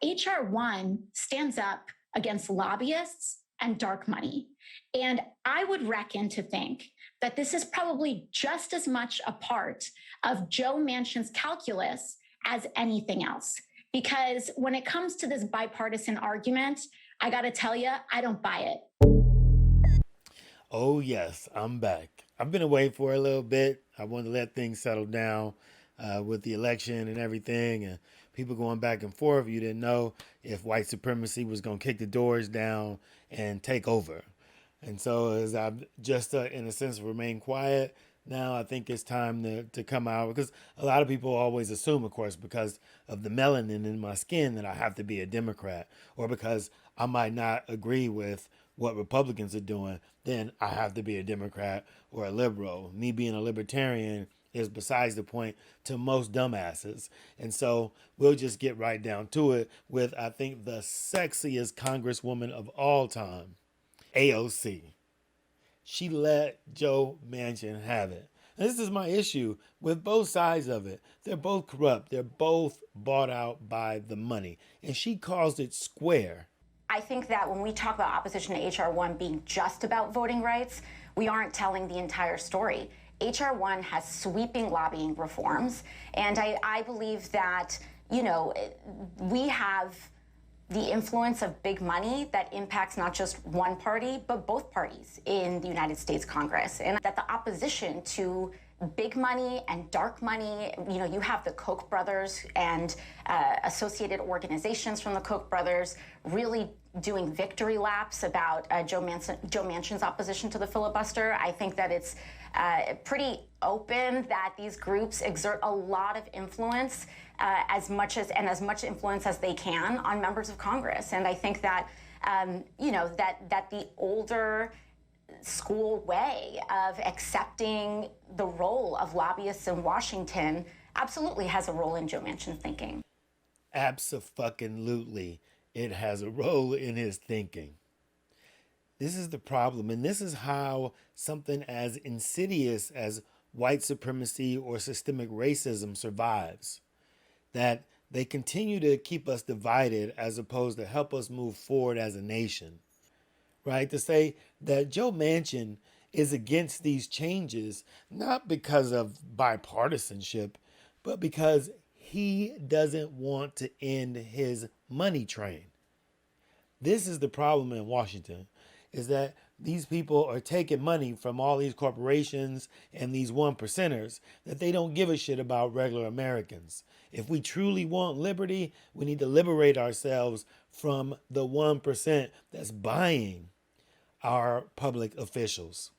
HR1 stands up against lobbyists and dark money. And I would reckon to think that this is probably just as much a part of Joe Manchin's calculus as anything else. Because when it comes to this bipartisan argument, I got to tell you, I don't buy it. Oh, yes, I'm back. I've been away for a little bit. I wanted to let things settle down with the election and everything, and people going back and forth. You didn't know if white supremacy was going to kick the doors down and take over. And so, as I've just, in a sense, remained quiet, now I think it's time to come out because a lot of people always assume, of course, because of the melanin in my skin, that I have to be a Democrat, or because I might not agree with what Republicans are doing, then I have to be a Democrat or a liberal. Me being a libertarian is besides the point to most dumbasses. And so we'll just get right down to it with, I think, the sexiest congresswoman of all time, AOC. She let Joe Manchin have it. And this is my issue with both sides of it. They're both corrupt. They're both bought out by the money. And she calls it square. I think that when we talk about opposition to HR1 being just about voting rights, we aren't telling the entire story. HR1 has sweeping lobbying reforms, and I believe that, you know, we have the influence of big money that impacts not just one party, but both parties in the United States Congress. And that the opposition to big money and dark money, you know, you have the Koch brothers and associated organizations from the Koch brothers really doing victory laps about Joe Manchin's opposition to the filibuster. I think that it's pretty open that these groups exert a lot of influence, as much influence as they can on members of Congress. And I think that you know, that the older school way of accepting the role of lobbyists in Washington absolutely has a role in Joe Manchin's thinking. Abso-fucking-lutely, it has a role in his thinking. This is the problem, and this is how something as insidious as white supremacy or systemic racism survives. That they continue to keep us divided as opposed to help us move forward as a nation. Right? To say that Joe Manchin is against these changes, not because of bipartisanship, but because he doesn't want to end his money train. This is the problem in Washington, is that these people are taking money from all these corporations and these one percenters that they don't give a shit about regular Americans. If we truly want liberty, we need to liberate ourselves from the 1% that's buying our public officials.